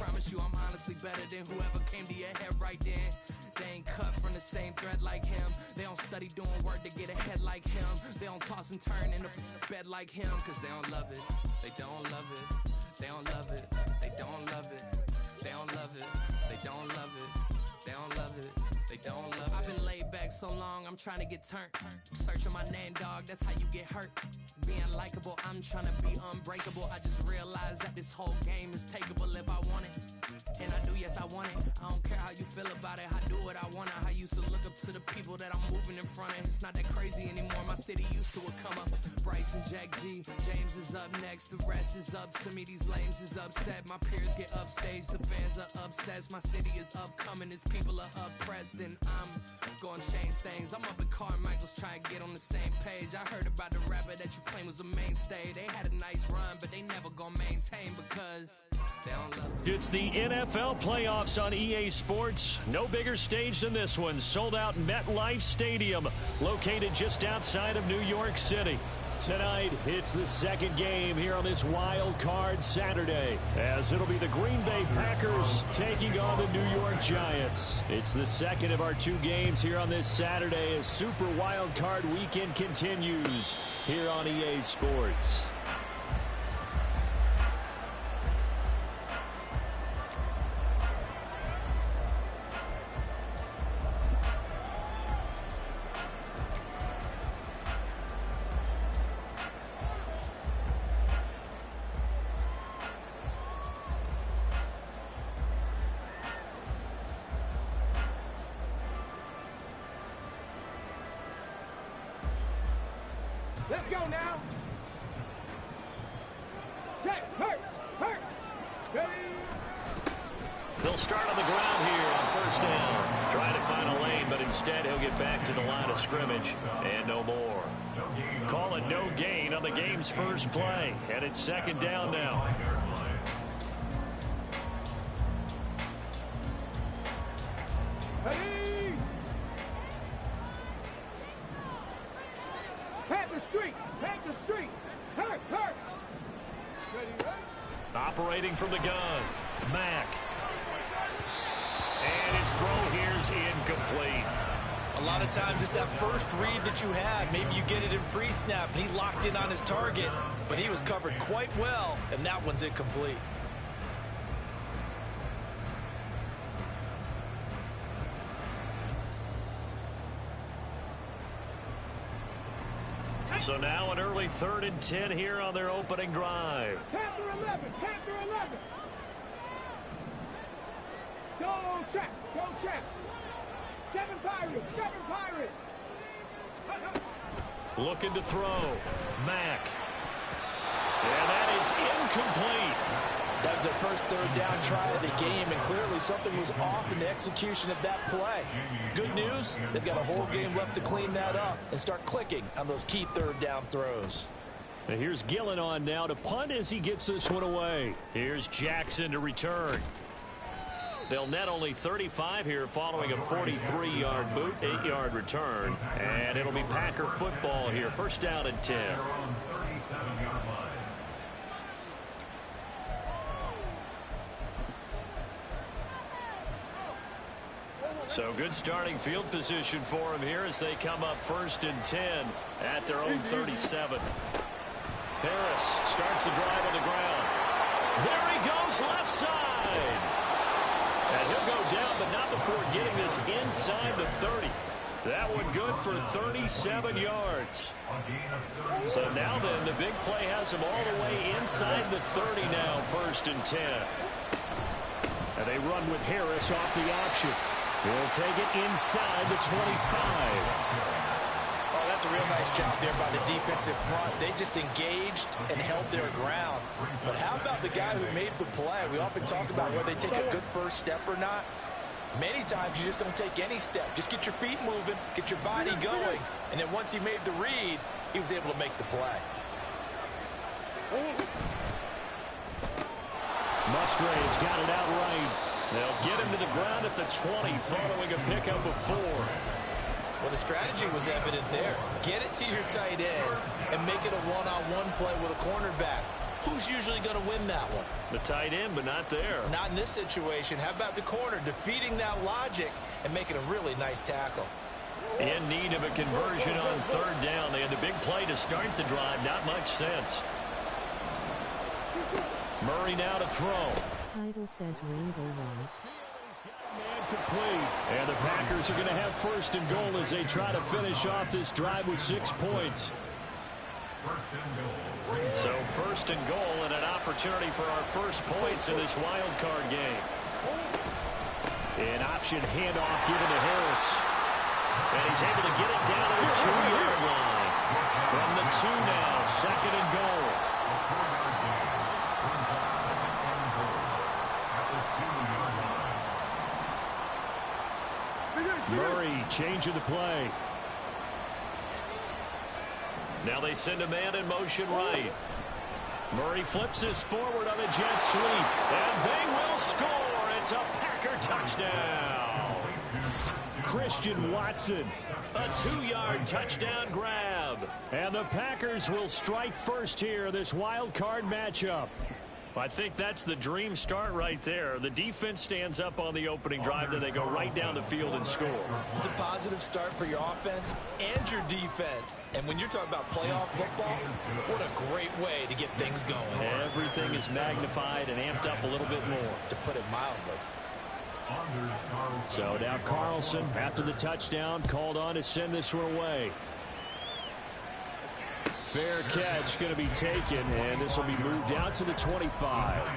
promise you I'm honestly better than whoever came to your head right then. They ain't cut from the same thread like him. They don't study doing work to get ahead like him. They don't toss and turn in the bed like him. Cause they don't love it. They don't love it. They don't love it. They don't love it. They don't love it. They don't love it. They don't love it. They don't love it. I've been laid back so long, I'm trying to get turned. Searching my name, dog, that's how you get hurt. Being likable, I'm trying to be unbreakable. I just realized that this whole game is takeable if I want it. And I do, yes, I want it. I don't care how you feel about it. I do what I want. I used to look up to the people that I'm moving in front of. It's not that crazy anymore. My city used to come up. Bryce and Jack G. James is up next. The rest is up to me. These lames is upset. My peers get upstage. The fans are obsessed. My city is upcoming. His people are oppressed. And I'm gonna change things. I'm up at Carmichael's trying to get on the same page. I heard about the rapper that you claim was a mainstay. They had a nice run, but they never gonna maintain because they don't love it. It's the NFL playoffs on EA Sports. No bigger stage than this one. Sold out MetLife Stadium, located just outside of New York City. Tonight, it's the second game here on this wild card Saturday, as it'll be the Green Bay Packers taking on the New York Giants. It's the second of our two games here on this Saturday as Super Wild Card Weekend continues here on EA Sports. Let's go now. Check. Hurt. Ready. They'll start on the ground here on first down. Trying to find a lane, but instead he'll get back to the line of scrimmage and no more. Call it no gain on the game's first play, and it's second down now. Ready. Panther Street. Hurt. Ready. Operating from the gun, Mack. And his throw here's incomplete. A lot of times it's that first read that you had. Maybe you get it in pre-snap, and he locked in on his target, but he was covered quite well, and that one's incomplete. So now an early 3rd and 10 here on their opening drive. Panther 11. Go check. 7 Pirates. Looking to throw, Mack. And that is incomplete. That was their first third down try of the game, and clearly something was off in the execution of that play. Good news, they've got a whole game left to clean that up and start clicking on those key third down throws. And here's Gillen on now to punt as he gets this one away. Here's Jackson to return. They'll net only 35 here following a 43-yard boot, 8-yard return. And it'll be Packer football here. First down and 10. So good starting field position for him here as they come up 1st and 10 at their own 37. Harris starts the drive on the ground. There he goes, left side. And he'll go down, but not before getting this inside the 30. That one good for 37 yards. So now then, the big play has him all the way inside the 30 now, 1st and 10. And they run with Harris off the option. He'll take it inside the 25. Oh, that's a real nice job there by the defensive front. They just engaged and held their ground. But how about the guy who made the play? We often talk about whether they take a good first step or not. Many times you just don't take any step. Just get your feet moving, get your body going, and then once he made the read, he was able to make the play. Musgrave's got it outright. They'll get him to the ground at the 20 following a pickup of 4. Well, the strategy was evident there. Get it to your tight end and make it a one-on-one play with a cornerback. who's usually going to win that one? The tight end, but not there. Not in this situation. How about the corner defeating that logic and making a really nice tackle? In need of a conversion on third down. They had the big play to start the drive. Not much sense. Murray now to throw. Title says Rainbow Wars. Man complete. And the Packers are going to have first and goal as they try to finish off this drive with 6 points. So first and goal and an opportunity for our first points in this wild card game. An option handoff given to Harris. And he's able to get it down to the 2-yard line. From the 2 now, second and goal. Murray changing the play. Now they send a man in motion right. Murray flips this forward on a jet sweep. And they will score. It's a Packer touchdown. Christian Watson. A 2-yard touchdown grab. And the Packers will strike first here, this wild card matchup. I think that's the dream start right there. The defense stands up on the opening drive, then they go right down the field and score. It's a positive start for your offense and your defense. And when you're talking about playoff football, what a great way to get things going. Everything is magnified and amped up a little bit more, to put it mildly. So now Carlson, after the touchdown, called on to send this one away. Fair catch going to be taken, and this will be moved out to the 25.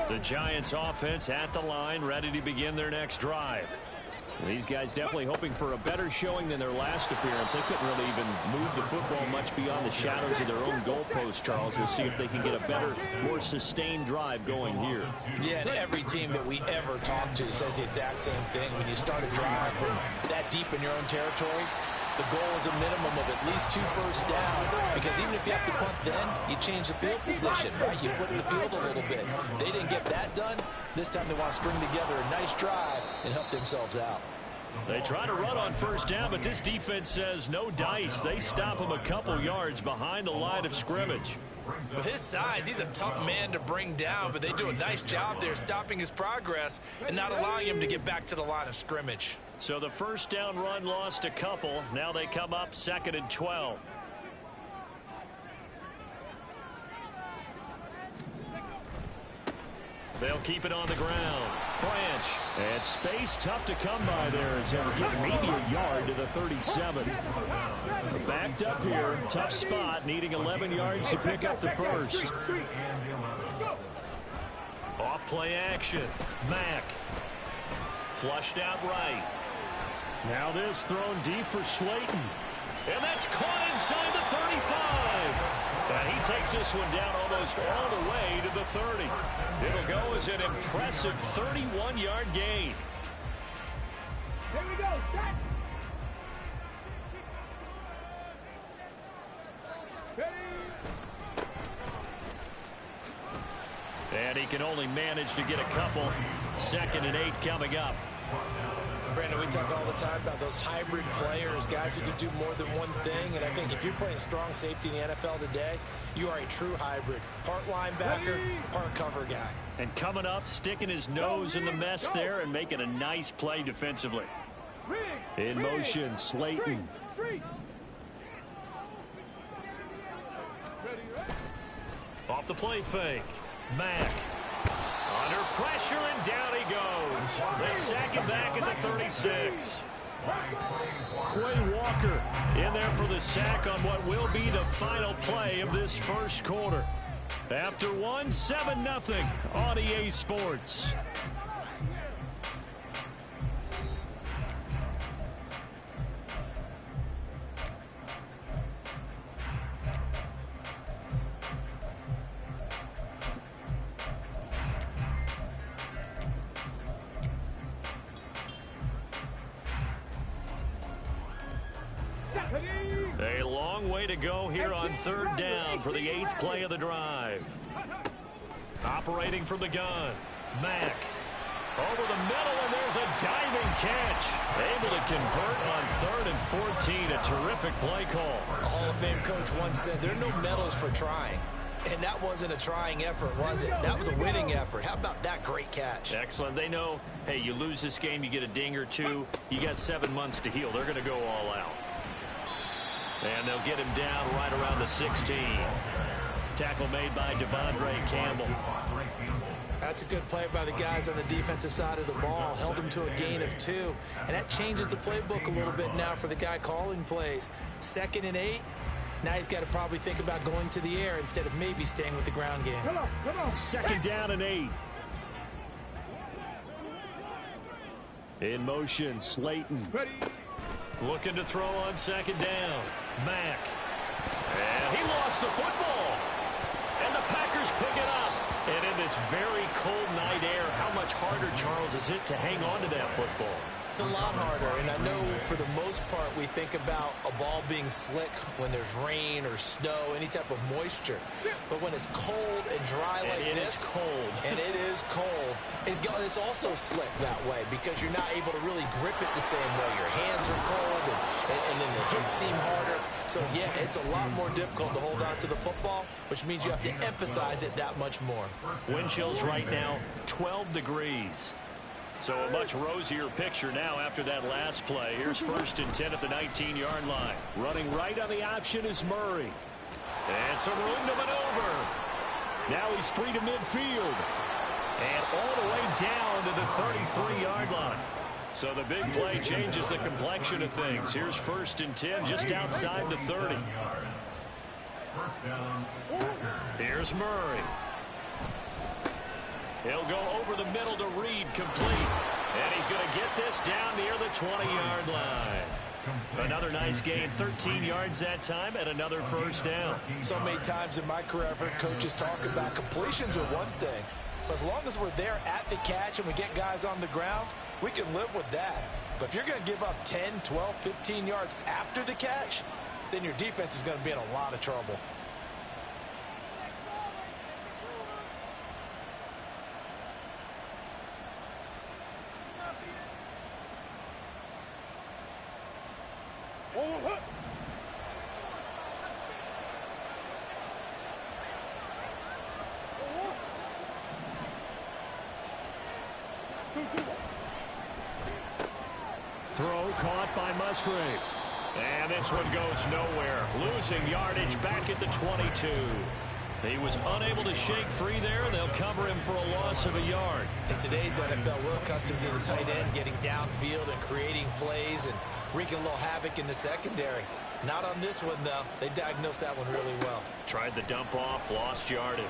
The Giants offense at the line, ready to begin their next drive. These guys definitely hoping for a better showing than their last appearance. They couldn't really even move the football much beyond the shadows of their own goalpost, Charles. We'll see if they can get a better, more sustained drive going here. Yeah, and every team that we ever talk to says the exact same thing. When you start a drive from that deep in your own territory, the goal is a minimum of at least 2 first downs, because even if you have to punt then, you change the field position, right? You flip the field a little bit. They didn't get that done. This time they want to string together a nice drive and help themselves out. They try to run on first down, but this defense says no dice. They stop him a couple yards behind the line of scrimmage. With his size, he's a tough man to bring down, but they do a nice job there stopping his progress and not allowing him to get back to the line of scrimmage. So the first down run lost a couple. Now they come up 2nd and 12. They'll keep it on the ground. Branch. And space tough to come by there as they'll get maybe a yard to the 37. Backed up here. Tough spot. Needing 11 yards to pick up the first. Off play action. Mack. Flushed out right. Now this thrown deep for Slayton. And that's caught inside the 35. And he takes this one down almost all the way to the 30. It'll go as an impressive 31-yard gain. Here we go. Set. And he can only manage to get a couple. 2nd and 8 coming up. Brandon, we talk all the time about those hybrid players, guys who can do more than one thing. And I think if you're playing strong safety in the NFL today, you are a true hybrid. Part linebacker, part cover guy. And coming up, sticking his nose in the mess there and making a nice play defensively. In motion, Slayton. Off the play fake. Mack. Under pressure, and down he goes. They sack him back at the 36. Quay Walker in there for the sack on what will be the final play of this first quarter. After 7-0 on EA Sports. A long way to go here on third down for the 8th play of the drive. Operating from the gun, Mack. Over the middle, and there's a diving catch. Able to convert on 3rd and 14. A terrific play call. A Hall of Fame coach once said there are no medals for trying. And that wasn't a trying effort, was it? That was a winning effort. How about that great catch? Excellent. They know, hey, you lose this game, you get a ding or two. You got 7 months to heal. They're going to go all out. And they'll get him down right around the 16. Tackle made by Devondre Campbell. That's a good play by the guys on the defensive side of the ball. Held him to a gain of 2. And that changes the playbook a little bit now for the guy calling plays. 2nd and 8. Now he's got to probably think about going to the air instead of maybe staying with the ground game. Come on. 2nd down and 8. In motion, Slayton. Ready. Looking to throw on 2nd down. Mack. And he lost the football. And the Packers pick it up. And in this very cold night air, how much harder, Charles, is it to hang on to that football? It's a lot harder, and I know for the most part we think about a ball being slick when there's rain or snow, any type of moisture. But when it's cold and dry like this, and it is cold, it's also slick that way because you're not able to really grip it the same way. Your hands are cold, and then the hits seem harder. So, yeah, it's a lot more difficult to hold on to the football, which means you have to emphasize it that much more. Wind chills right now, 12 degrees. So a much rosier picture now after that last play. Here's 1st and 10 at the 19-yard line. Running right on the option is Murray. And some room to maneuver. Now he's free to midfield. And all the way down to the 33-yard line. So the big play changes the complexion of things. Here's 1st and 10 just outside the 30. Here's Murray. He'll go over the middle to Reed, complete. And he's going to get this down near the 20-yard line. Another nice gain, 13 yards that time, and another 1st down. So many times in my career, I've heard coaches talk about completions are one thing. But as long as we're there at the catch and we get guys on the ground, we can live with that. But if you're going to give up 10, 12, 15 yards after the catch, then your defense is going to be in a lot of trouble. Throw caught by Musgrave. And this one goes nowhere. Losing yardage back at the 22. He was unable to shake free there. They'll cover him for a loss of a yard. In today's NFL, we're accustomed to the tight end getting downfield and creating plays and wreaking a little havoc in the secondary. Not on this one, though. They diagnosed that one really well. Tried the dump off, lost yardage.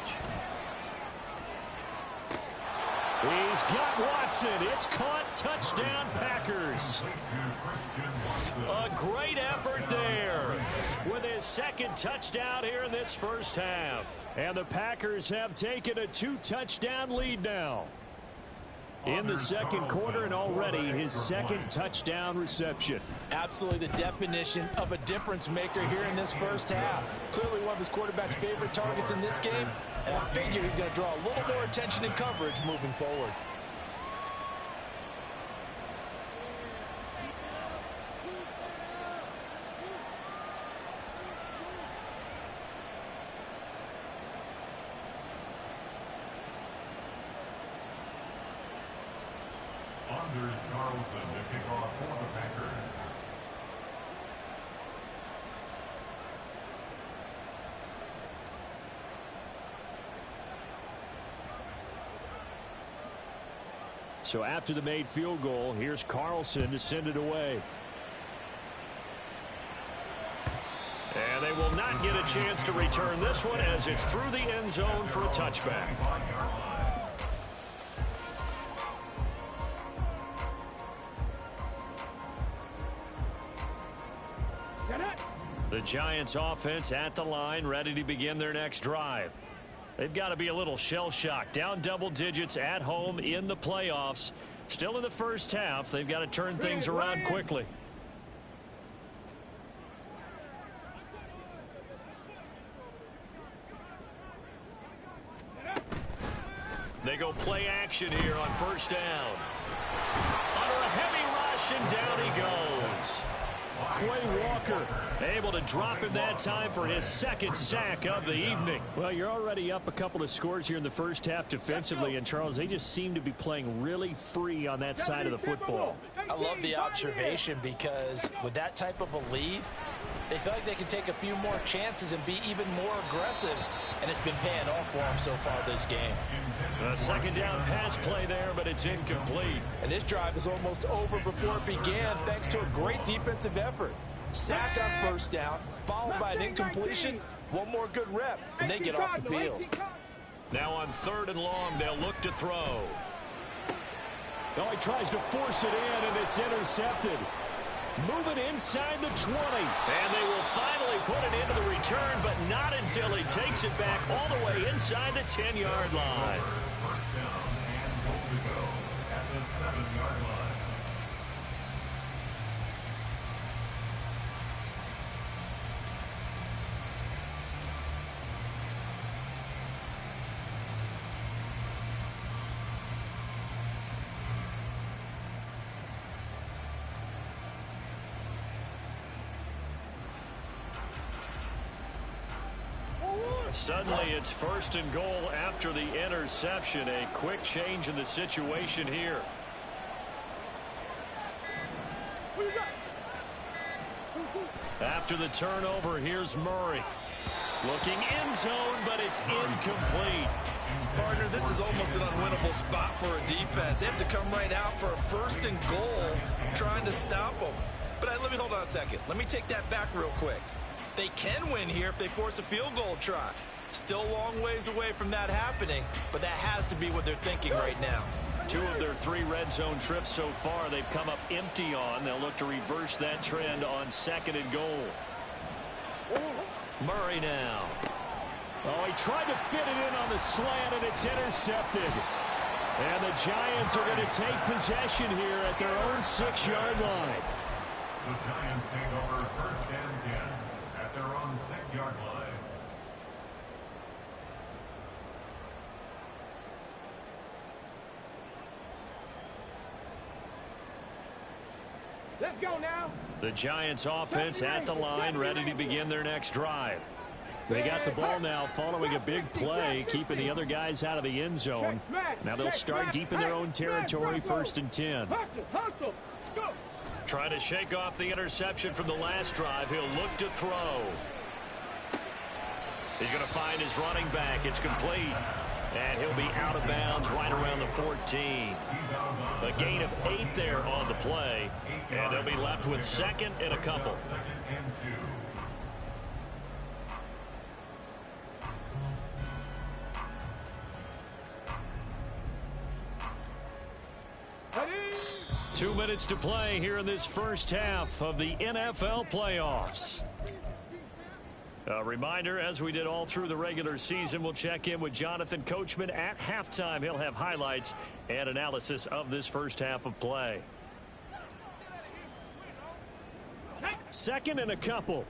He's got Watson. It's caught. Touchdown, Packers. A great effort there with his 2nd touchdown here in this 1st half. And the Packers have taken a 2-touchdown lead now in the 2nd quarter, and already his 2nd touchdown reception. Absolutely the definition of a difference maker here in this 1st half. Clearly one of his quarterback's favorite targets in this game, and I figure he's going to draw a little more attention and coverage moving forward. Anders Carlson to kick off for the Packers. So after the made field goal, here's Carlson to send it away. And they will not get a chance to return this one as it's through the end zone for a touchback. The Giants offense at the line, ready to begin their next drive. They've got to be a little shell-shocked. Down double digits at home in the playoffs. Still in the 1st half. They've got to turn things around quickly. They go play action here on first down. Under a heavy rush, and down he goes. Quay Walker able to drop him that time for his second sack of the evening. Well, you're already up a couple of scores here in the first half defensively, and Charles, they just seem to be playing really free on that side of the football. I love the observation because with that type of a lead, they feel like they can take a few more chances and be even more aggressive, and it's been paying off for them so far this game. A second down pass play there, but it's incomplete. And this drive is almost over before it began thanks to a great defensive effort. Sack on first down, followed by an incompletion, one more good rep, and they get off the field. Now on 3rd and long, they'll look to throw. Oh, he tries to force it in, and it's intercepted. Moving inside the 20. And they will finally put it into the return, but not until he takes it back all the way inside the 10-yard line. First down and goal to go at the 7-yard line. Suddenly it's 1st and goal after the interception. A quick change in the situation here. After the turnover, here's Murray. Looking end zone, but it's incomplete. Partner, this is almost an unwinnable spot for a defense. They have to come right out for a 1st and goal trying to stop them. But let me hold on a second. Let me take that back real quick. They can win here if they force a field goal try. Still a long ways away from that happening, but that has to be what they're thinking right now. 2 of their 3 red zone trips so far they've come up empty on. They'll look to reverse that trend on 2nd and goal. Murray now. Oh, he tried to fit it in on the slant, and it's intercepted. And the Giants are going to take possession here at their own 6-yard line. The Giants take over 1st and 10 at their own 6-yard line. Let's go now. The Giants offense at the line, ready to begin their next drive. They got the ball now following a big play, keeping the other guys out of the end zone. Now they'll start deep in their own territory, 1st and 10. Hustle, go. Trying to shake off the interception from the last drive. He'll look to throw. He's going to find his running back. It's complete. And he'll be out of bounds right around the 14. A gain of 8 there on the play. And they'll be left with 2nd and a couple. 2nd and 2. 2 minutes to play here in this first half of the NFL playoffs. A reminder, as we did all through the regular season, we'll check in with Jonathan Coachman at halftime. He'll have highlights and analysis of this first half of play. 2nd and a couple.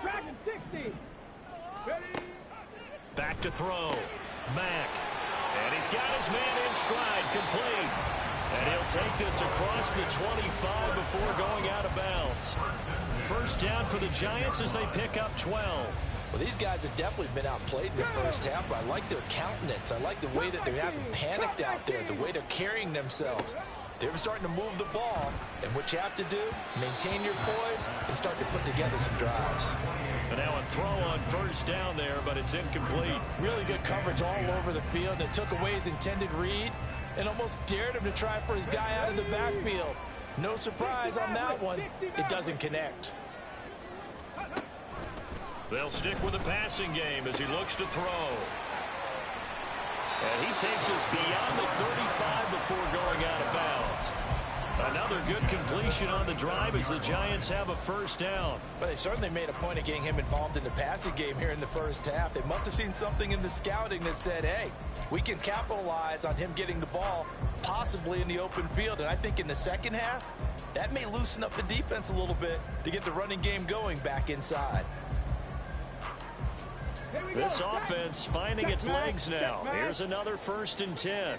Dragon 60. Ready. Back to throw. Mack. And he's got his man in stride, complete. And he'll take this across the 25 before going out of bounds. First down for the Giants as they pick up 12. Well, these guys have definitely been outplayed in the first half, but I like their countenance. I like the way that they haven't panicked out there, the way they're carrying themselves. They're starting to move the ball, and what you have to do, maintain your poise and start to put together some drives. And now a throw on first down there, but it's incomplete. Really good coverage all over the field, and it took away his intended read and almost dared him to try for his guy out of the backfield. No surprise on that one. It doesn't connect. They'll stick with the passing game as he looks to throw. And he takes us beyond the 35 before going out of bounds. Another good completion on the drive as the Giants have a first down. But they certainly made a point of getting him involved in the passing game here in the first half. They must have seen something in the scouting that said, hey, we can capitalize on him getting the ball, possibly in the open field. And I think in the second half, that may loosen up the defense a little bit to get the running game going back inside. This offense finding its legs now. Here's another 1st and 10.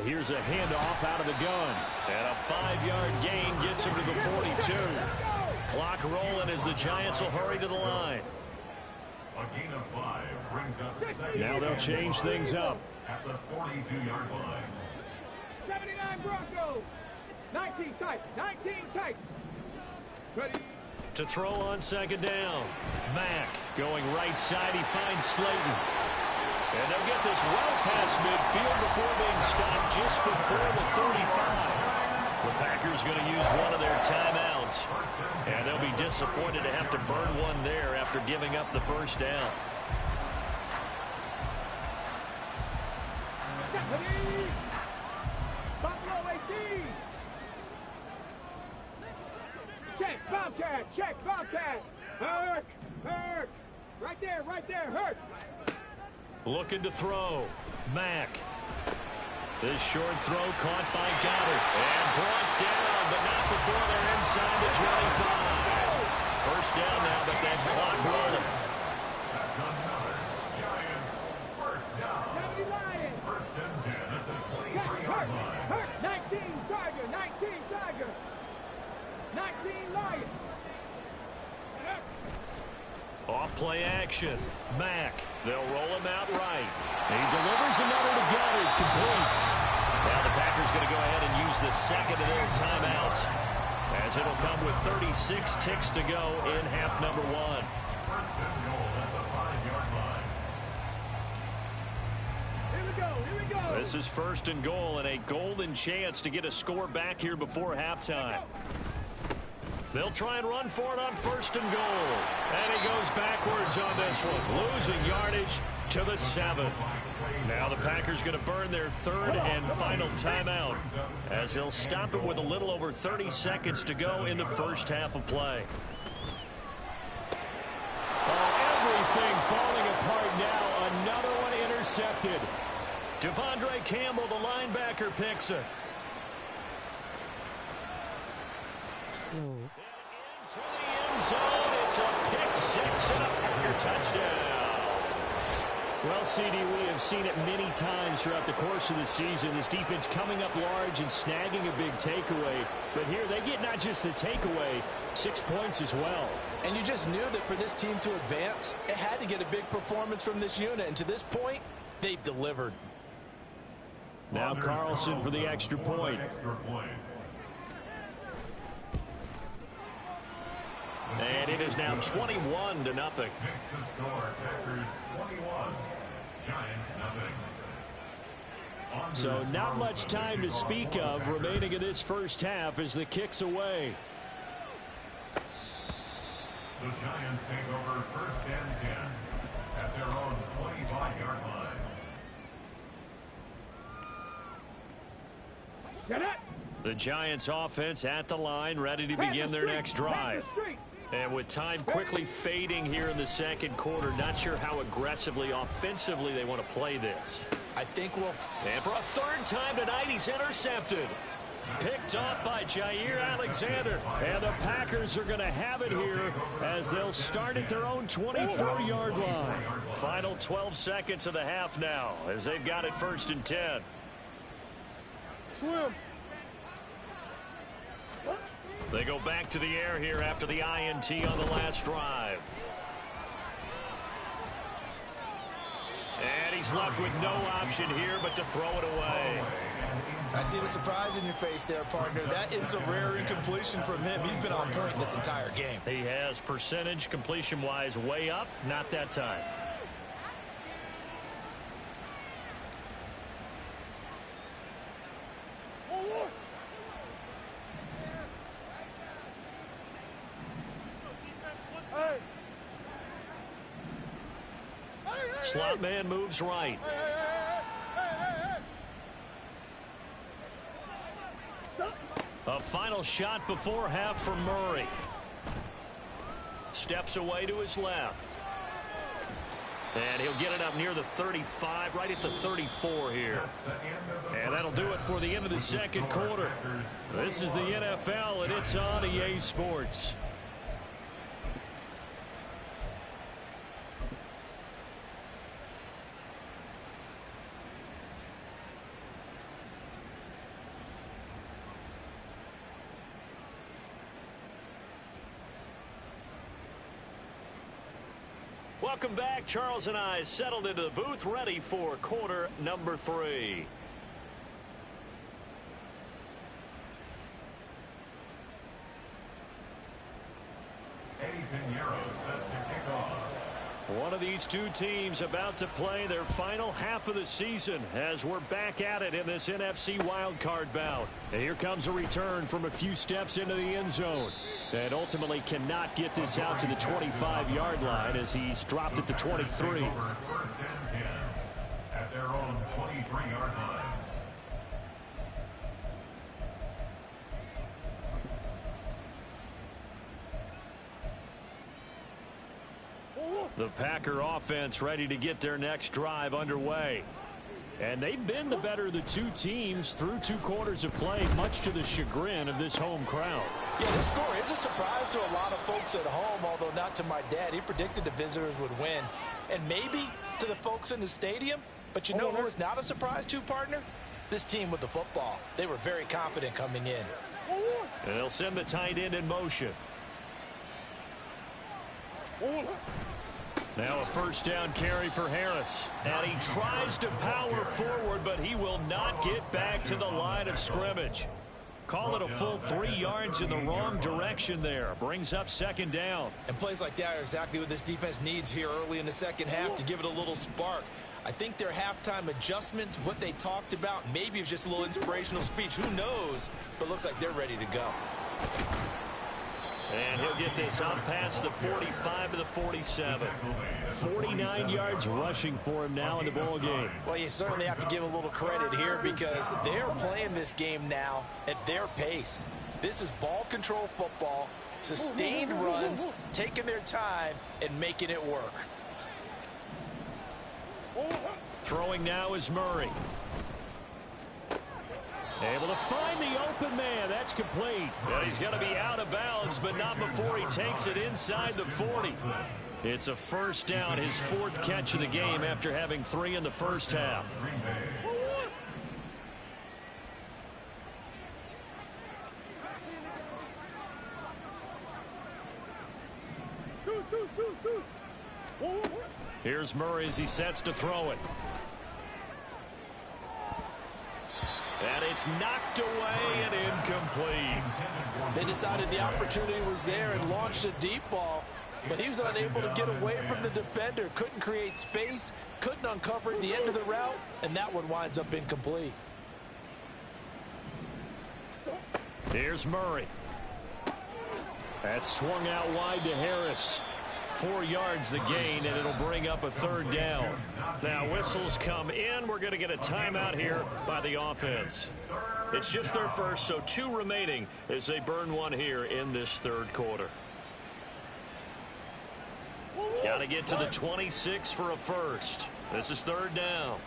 Here's a handoff out of the gun. And a 5-yard gain gets him to the 42. Clock rolling as the Giants will hurry to the line. A gain of 5 brings up second. Now they'll change things up. At the 42-yard line. 79 Broncos. 19 tight. 19 tight. Ready. To throw on 2nd down. Mack going right side. He finds Slayton. And they'll get this well past midfield before being stopped just before the 35. The Packers going to use one of their timeouts. And they'll be disappointed to have to burn one there after giving up the 1st down. Buffalo 18. Check, Bobcat. Check, Bobcat. Hurt. Hurt. Right there, hurt. Looking to throw. Mack. This short throw caught by Goddard. And brought down, but not before they're inside the 25. 1st down now, but that clock rolling. That's another Giants 1st down. 1st and 10 at the 23-yard line. Hurt. 19 Tiger. 19 Tiger. 19 Lions. Off play action. Mack. They'll roll him out right. He delivers another to Goddard. Complete. Now the Packers going to go ahead and use the 2nd of their timeouts, as it'll come with 36 ticks to go in half number 1. 1st and goal at the 5-yard line. Here we go. This is 1st and goal and a golden chance to get a score back here before halftime. They'll try and run for it on 1st and goal. And he goes backwards on this one, losing yardage to the 7. Now the Packers going to burn their 3rd and final timeout, as they'll stop it with a little over 30 seconds to go in the 1st half of play. Oh, everything falling apart now. Another one intercepted. Devondre Campbell, the linebacker, picks it. Slow. Into the end zone. It's a pick 6 and a Packer touchdown. Well, CD, we have seen it many times throughout the course of the season. This defense coming up large and snagging a big takeaway. But here they get not just the takeaway, 6 points as well. And you just knew that for this team to advance, it had to get a big performance from this unit. And to this point, they've delivered. Now Carlson for the extra point. And it is now 21-0. Makes the score, Packers 21, Giants nothing. So not much time to speak of remaining in this 1st half as the kick's away. The Giants take over 1st and 10 at their own 25-yard line. Get it. The Giants offense at the line, ready to begin their next drive. And with time quickly fading here in the 2nd quarter, not sure how aggressively, offensively they want to play this. I think we'll... And for a 3rd time tonight, he's intercepted. Picked off by Jair Alexander. And the Packers are going to have it here as they'll start at their own 24-yard line. Final 12 seconds of the half now as they've got it 1st and 10. Swim. They go back to the air here after the INT on the last drive. And he's left with no option here but to throw it away. I see the surprise in your face there, partner. That is a rare incompletion from him. He's been on point this entire game. He has percentage completion-wise way up, not that time. Slot man moves right. A final shot before half for Murray. Steps away to his left. And he'll get it up near the 35, right at the 34 here. And that'll do it for the end of the 2nd quarter. This is the NFL, and it's on EA Sports. Welcome back. Charles and I settled into the booth, ready for quarter number 3. Eddie Pinheiro set to kick off. One of these two teams about to play their final half of the season as we're back at it in this NFC wildcard bout. And here comes a return from a few steps into the end zone. And ultimately cannot get this out to the 25-yard line as he's dropped at the 23. First and 10 at their own 23-yard line. The Packer offense ready to get their next drive underway. And they've been the better of the two teams through 2 quarters of play, much to the chagrin of this home crowd. Yeah, this score is a surprise to a lot of folks at home, although not to my dad. He predicted the visitors would win. And maybe to the folks in the stadium. But you know who is not a surprise to, partner? This team with the football. They were very confident coming in. And they'll send the tight end in motion. Now a first down carry for Harris. And he tries to power forward, but he will not get back to the line of scrimmage. Call it a full 3 yards in the wrong direction there. Brings up second down. And plays like that are exactly what this defense needs here early in the second half to give it a little spark. I think their halftime adjustments, what they talked about, maybe it was just a little inspirational speech. Who knows? But looks like they're ready to go. And he'll get this on past the 45 to the 47. 49 yards rushing for him now in the ball game. Well, you certainly have to give a little credit here because they're playing this game now at their pace. This is ball control football, sustained runs, taking their time and making it work. Throwing now is Murray. Able to find the open man. That's complete. Well, he's going to be out of bounds, but not before he takes it inside the 40. It's a first down, his 4th catch of the game after having 3 in the first half. Here's Murray as he sets to throw it. And it's knocked away and incomplete. They decided the opportunity was there and launched a deep ball, but he was unable to get away from the defender. Couldn't create space, couldn't uncover the end of the route, and that one winds up incomplete. Here's Murray. That's swung out wide to Harris. 4 yards the gain, and it'll bring up a third down. Now whistles come in. We're going to get a timeout here by the offense. It's just their first, so 2 remaining as they burn one here in this third quarter. Got to get to the 26 for a first. This is third down.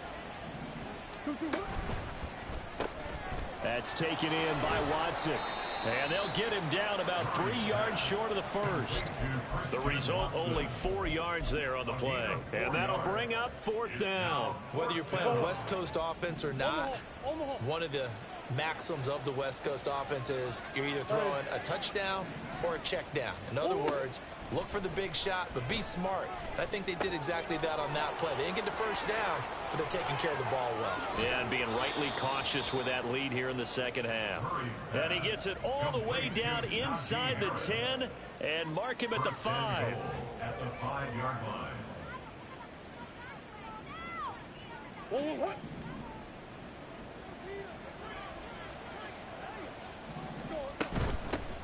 That's taken in by Watson. And they'll get him down about 3 yards short of the first. The result, only 4 yards there on the play. And that'll bring up 4th down. Whether you're playing West Coast offense or not, one of the maxims of the West Coast offense is you're either throwing a touchdown or a check down. In other words, look for the big shot, but be smart. And I think they did exactly that on that play. They didn't get the first down, but they're taking care of the ball well. Yeah, and being rightly cautious with that lead here in the second half. And he gets it all the way down inside the 10 and mark him at the 5. At the 5-yard line.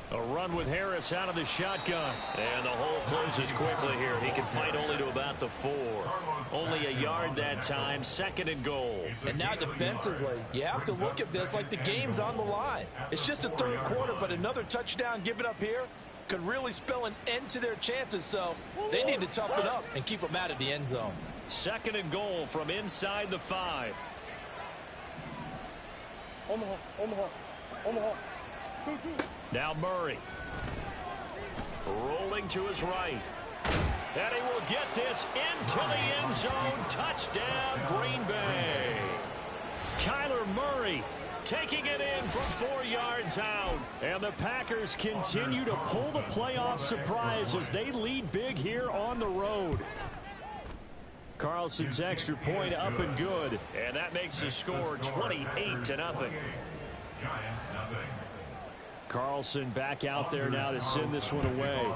A run with Harris out of the shotgun. And the hole closes quickly here. He can fight only to about the 4. Only a yard that time. 2nd and goal. And now defensively, you have to look at this like the game's on the line. It's just the third quarter, but another touchdown given up here could really spell an end to their chances. So they need to toughen up and keep them out of the end zone. 2nd and goal from inside the 5. Omaha. 2-2. Now Murray. Rolling to his right. And he will get this into the end zone. Touchdown, Green Bay. Kyler Murray taking it in from 4 yards out. And the Packers continue to pull the playoff surprise as they lead big here on the road. Carlson's extra point up and good. And that makes the score 28-0. Giants nothing. Carlson back out there now to send this one away.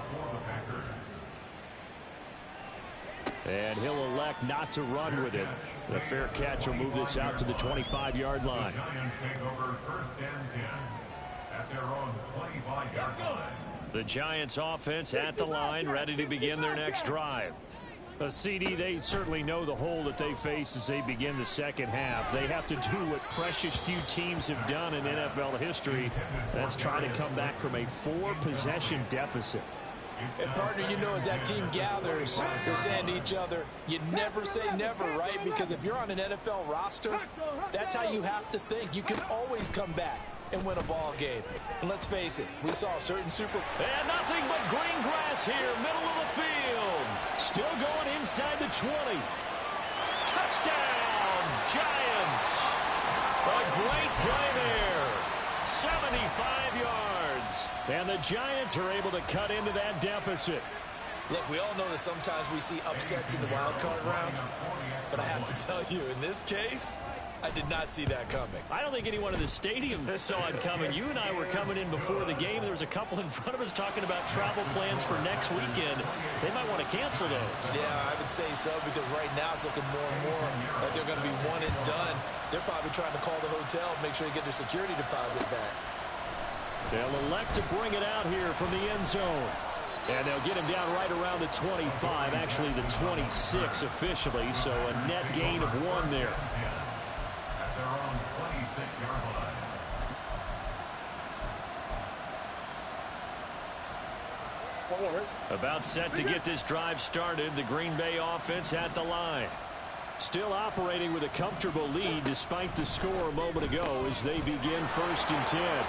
And he'll elect not to run with it. The fair catch will move this out to the 25-yard line. The Giants take over 1st and 10 at their own 25-yard line. The Giants offense at the line, ready to begin their next drive. CD, they certainly know the hole that they face as they begin the second half. They have to do what precious few teams have done in NFL history. That's try to come back from a 4-possession deficit. And partner, you know, as that team gathers, they're saying to each other, you never say never, right? Because if you're on an NFL roster, that's how you have to think. You can always come back and win a ball game. And let's face it, we saw a certain And nothing but green grass here, middle of the field. Still going inside the 20. Touchdown, Giants. A great play there. 75 yards. And the Giants are able to cut into that deficit. Look, we all know that sometimes we see upsets in the wild card round, but I have to tell you, in this case, I did not see that coming. I don't think anyone in the stadium saw it coming. You and I were coming in before the game. There was a couple in front of us talking about travel plans for next weekend. They might want to cancel those. Yeah, I would say so, because right now it's looking more and more like they're going to be one and done. They're probably trying to call the hotel, make sure they get their security deposit back. They'll elect to bring it out here from the end zone. And they'll get him down right around the 25, actually the 26 officially, so a net gain of 1 there. At their own 26-yard line. About set to get this drive started. The Green Bay offense at the line. Still operating with a comfortable lead despite the score a moment ago as they begin 1st and 10.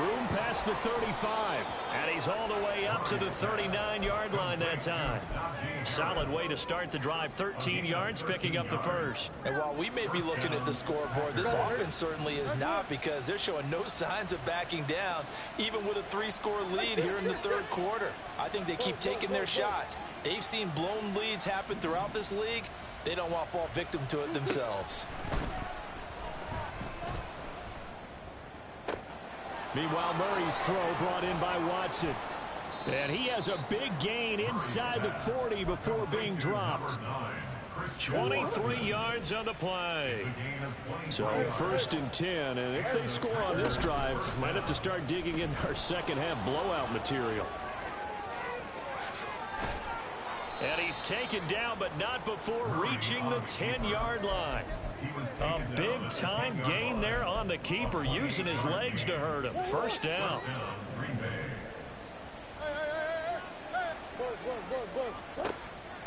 Room past the 35. And he's all the way up to the 39-yard line that time. Solid way to start the drive. 13 yards, picking up the first. And while we may be looking at the scoreboard, this offense certainly is not, because they're showing no signs of backing down, even with a 3-score lead here in the 3rd quarter. I think they keep taking their shots. They've seen blown leads happen throughout this league. They don't want to fall victim to it themselves. Meanwhile, Murray's throw brought in by Watson. And he has a big gain inside the 40 before being dropped. 23 yards on the play. So 1st and 10, and if they score on this drive, might have to start digging in our second half blowout material. And he's taken down, but not before reaching the 10-yard line. A big-time gain there on the keeper, using his legs to hurt him. 1st down.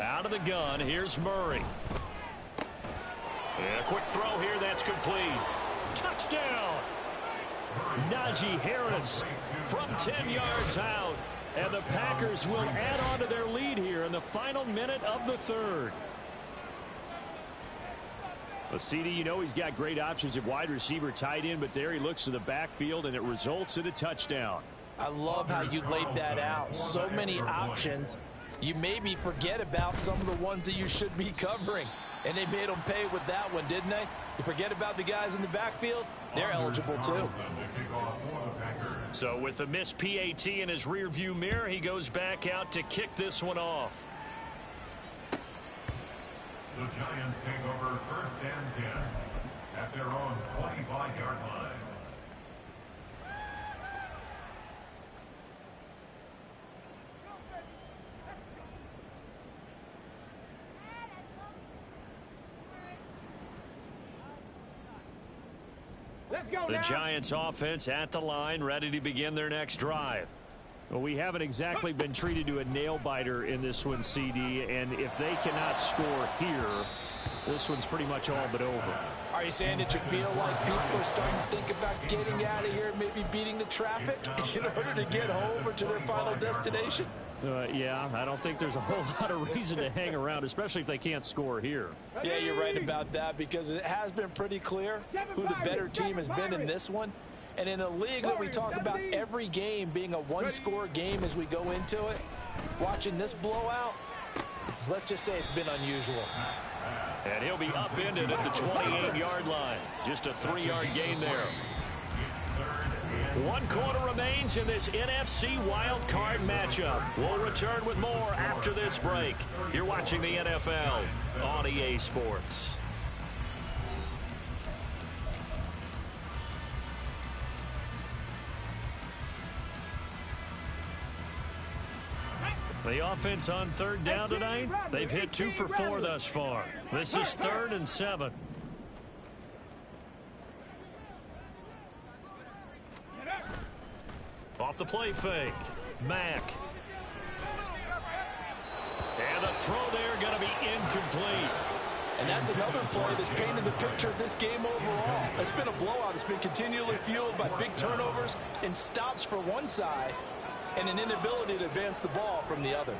Out of the gun, here's Murray. And a quick throw here, that's complete. Touchdown! Najee Harris From 10 yards out. And the Packers will add on to their lead here in the final minute of the 3rd. Well, CD, you know he's got great options at wide receiver, tight end, but there he looks to the backfield, and it results in a touchdown. I love how you laid that out. So many options. You maybe forget about some of the ones that you should be covering. And they made them pay with that one, didn't they? You forget about the guys in the backfield, they're eligible too. So with the missed PAT in his rearview mirror, he goes back out to kick this one off. The Giants take over 1st and 10 at their own 25-yard line. Let's go The now. Giants offense at the line, ready to begin their next drive. Well, we haven't exactly been treated to a nail-biter in this one, CD, and if they cannot score here, this one's pretty much all but over. Are you saying that you feel like people are starting to think about getting out of here, maybe beating the traffic in order to get home or to their final destination? Yeah, I don't think there's a whole lot of reason to hang around, especially if they can't score here. Yeah, you're right about that, because it has been pretty clear who the better team has been in this one. And in a league that we talk about every game being a one-score game as we go into it, watching this blowout, let's just say it's been unusual. And he'll be upended at the 28-yard line. Just a 3-yard gain there. 1 quarter remains in this NFC Wild Card matchup. We'll return with more after this break. You're watching the NFL on EA Sports. The offense on 3rd down tonight, they've hit 2 for 4 thus far. This is 3rd and 7. Off the play fake, Mack. And the throw there going to be incomplete. And that's another play that's painted the picture of this game overall. It's been a blowout. It's been continually fueled by big turnovers and stops for one side and an inability to advance the ball from the other.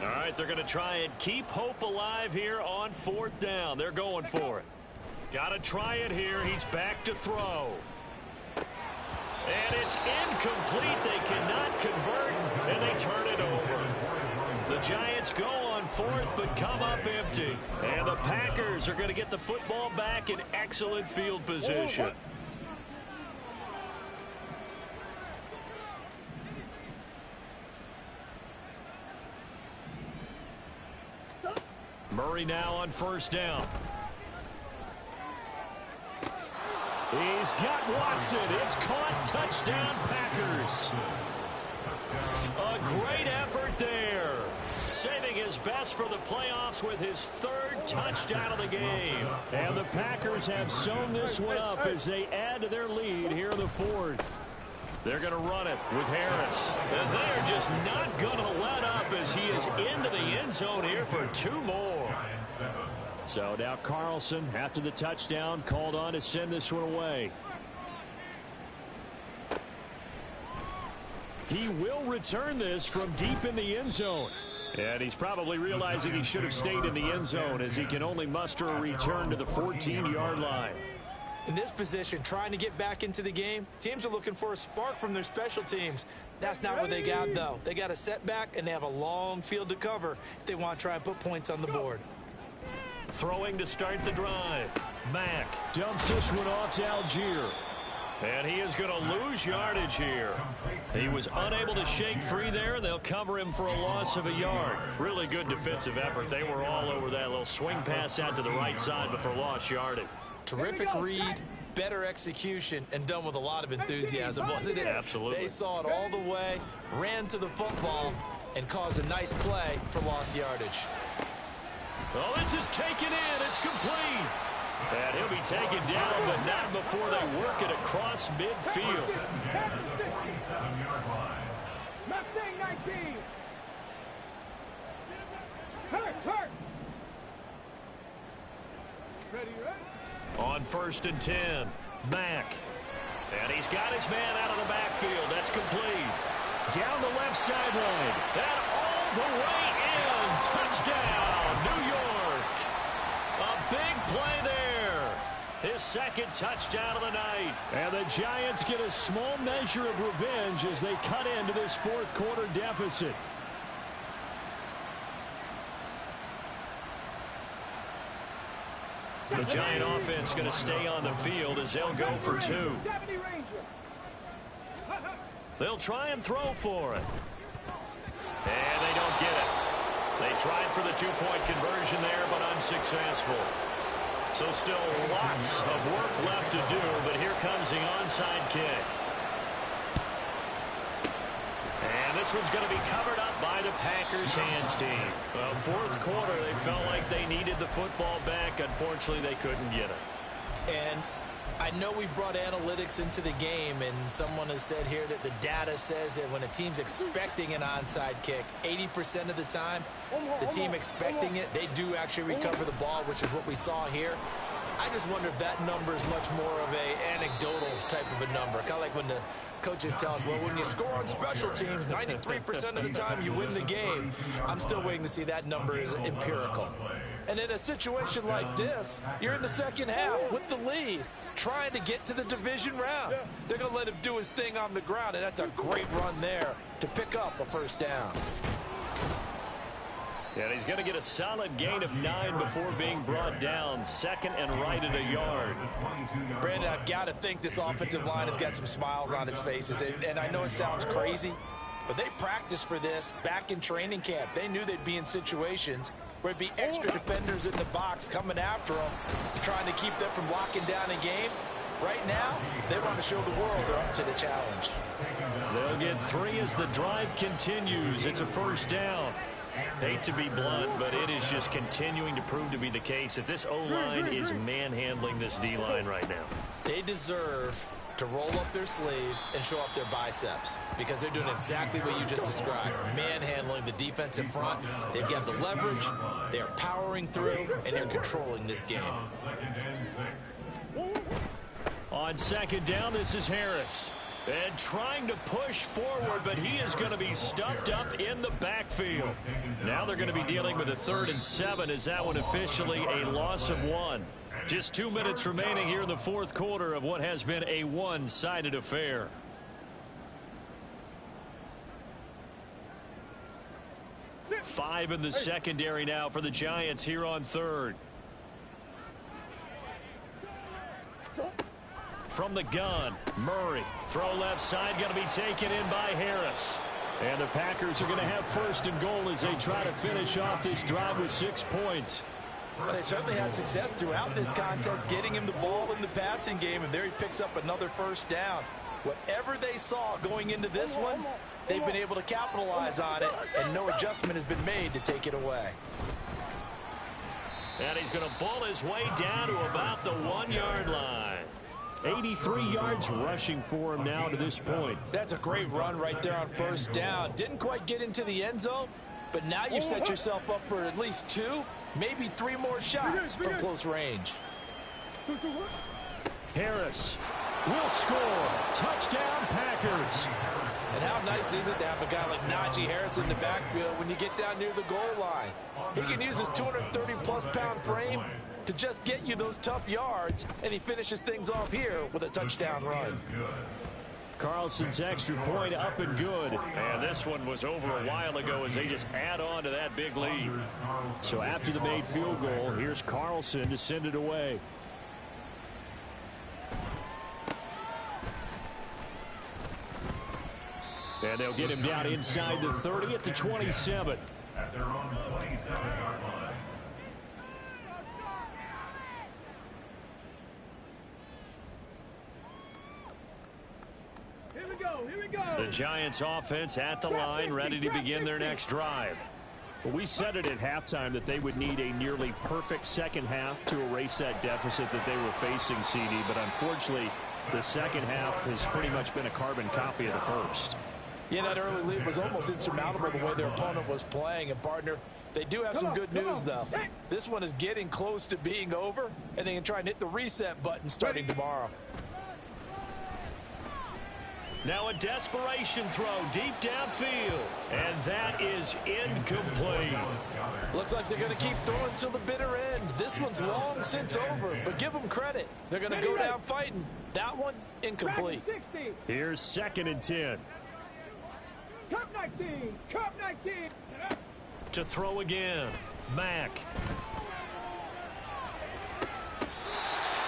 All right, they're going to try and keep hope alive here on 4th down. They're going for it. Got to try it here. He's back to throw. And it's incomplete. They cannot convert, and they turn it over. The Giants go on 4th, but come up empty. And the Packers are going to get the football back in excellent field position. Murray now on 1st down. He's got Watson. It's caught. Touchdown, Packers. A great effort there. Saving his best for the playoffs with his 3rd touchdown of the game. And the Packers have sewn this one up as they add to their lead here in the 4th. They're going to run it with Harris. And they're just not going to let up as he is into the end zone here for 2 more. So now Carlson, after the touchdown, called on to send this one away. He will return this from deep in the end zone. And he's probably realizing he should have stayed in the end zone as he can only muster a return to the 14-yard line. In this position, trying to get back into the game, teams are looking for a spark from their special teams. That's not what they got, though. They got a setback, and they have a long field to cover if they want to try and put points on the board. Throwing to start the drive. Mack dumps this one off to Algier. And he is going to lose yardage here. He was unable to shake free there. They'll cover him for a loss of a yard. Really good defensive effort. They were all over that little swing pass out to the right side before lost yardage. Terrific read, better execution, and done with a lot of enthusiasm, wasn't it? Absolutely. They saw it all the way, ran to the football, and caused a nice play for lost yardage. Oh, this is taken in. It's complete. And he'll be taken down, but not before they work it across midfield. Mustang 19. Hurt. Ready? On 1st and 10, Mack. And he's got his man out of the backfield. That's complete. Down the left sideline. And all the way in. Touchdown, New York. A big play there. His 2nd touchdown of the night. And the Giants get a small measure of revenge as they cut into this 4th quarter deficit. The Giant offense going to stay on the field as they'll go for 2. They'll try and throw for it. And they don't get it. They tried for the 2-point conversion there, but unsuccessful. So still lots of work left to do, but here comes the onside kick. And this one's going to be covered up by the Packers hands team. Well, 4th quarter, they felt like they needed the football back. Unfortunately, they couldn't get it. And I know we brought analytics into the game, and someone has said here that the data says that when a team's expecting an onside kick, 80% of the time, the team expecting it, they do actually recover the ball, which is what we saw here. I just wonder if that number is much more of a anecdotal type of a number. Kind of like when the coaches tell us, well, when you score on special teams, 93% of the time you win the game. I'm still waiting to see that number is empirical. And in a situation like this, you're in the 2nd half with the lead, trying to get to the division round. They're going to let him do his thing on the ground, and that's a great run there to pick up a 1st down. And he's going to get a solid gain of 9 before being brought down. Second and right at a yard. Brandon, I've got to think this offensive line has got some smiles on its faces. And I know it sounds crazy, but they practiced for this back in training camp. They knew they'd be in situations where it'd be extra defenders in the box coming after them, trying to keep them from locking down a game. Right now, they want to show the world they're up to the challenge. They'll get 3 as the drive continues. It's a first down. Hate to be blunt, but it is just continuing to prove to be the case that this O-line is manhandling this D-line right now. They deserve to roll up their sleeves and show up their biceps because they're doing exactly what you just described, manhandling the defensive front. They've got the leverage, they're powering through, and they're controlling this game. On second down, this is Harris. And trying to push forward, but he is going to be stuffed up in the backfield. Now they're going to be dealing with a 3rd and 7 as that one officially a loss of 1. Just 2 minutes remaining here in the 4th quarter of what has been a one-sided affair. Five in the secondary now for the Giants here on 3rd. From the gun, Murray. Throw left side, going to be taken in by Harris. And the Packers are going to have 1st and goal as they try to finish off this drive with 6 points. Well, they certainly had success throughout this contest, getting him the ball in the passing game, and there he picks up another 1st down. Whatever they saw going into this one, they've been able to capitalize on it, and no adjustment has been made to take it away. And he's going to bull his way down to about the 1-yard line. 83 yards rushing for him now to this point. That's a great run right there on 1st down. Didn't quite get into the end zone, but now you've set yourself up for at least 2, maybe 3 more shots from close range. Harris will score. Touchdown, Packers. And how nice is it to have a guy like Najee Harris in the backfield when you get down near the goal line? He can use his 230-plus pound frame to just get you those tough yards, and he finishes things off here with a touchdown run. Carlson's extra point up and good. And this one was over a while ago as they just add on to that big lead. So after the made field goal, here's Carlson to send it away. And they'll get him down inside the 30 at the 27. At their own 27-yard line. Here we go. The Giants offense at the line, ready to begin their next drive. Well, we said it at halftime that they would need a nearly perfect second half to erase that deficit that they were facing, CD. But unfortunately, the second half has pretty much been a carbon copy of the first. Yeah, that early lead was almost insurmountable the way their opponent was playing. And, partner, they do have some good news, though. This one is getting close to being over, and they can try and hit the reset button starting tomorrow. Now a desperation throw deep downfield. And that is incomplete. Looks like they're going to keep throwing till the bitter end. This one's long since over, but give them credit. They're going to go down fighting. That one, incomplete. Here's 2nd and 10. Cup 19. Cup 19. To throw again. Mack.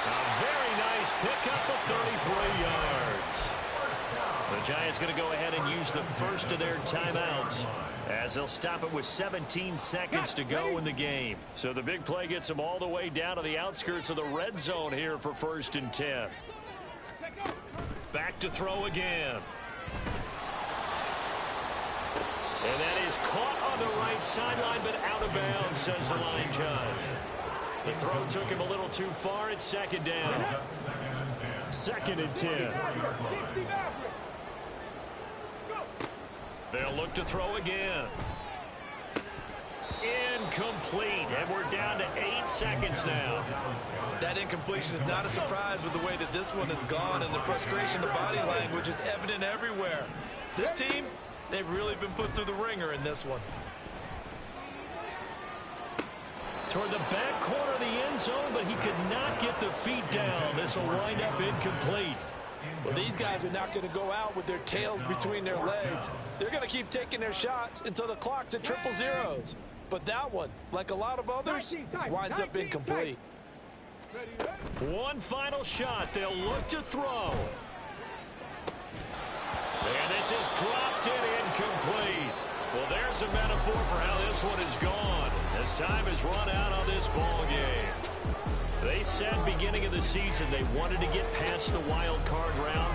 A very nice pickup of 33 yards. The Giants going to go ahead and use the first of their timeouts as they'll stop it with 17 seconds to go in the game. So the big play gets them all the way down to the outskirts of the red zone here for 1st and 10. Back to throw again. And that is caught on the right sideline, but out of bounds, says the line judge. The throw took him a little too far. It's 2nd down. 2nd and 10. They'll look to throw again. Incomplete. And we're down to 8 seconds now. That incompletion is not a surprise with the way that this one has gone, and the frustration, the body language is evident everywhere. This team, they've really been put through the ringer in this one. Toward the back corner of the end zone, but he could not get the feet down. This will wind up incomplete. Well, these guys are not going to go out with their tails between their legs. They're going to keep taking their shots until the clock's at 000. But that one, like a lot of others, winds up incomplete. One final shot. They'll look to throw. And this is dropped in incomplete. Well, there's a metaphor for how this one is gone as time has run out on this ball game. They said beginning of the season they wanted to get past the wild card round.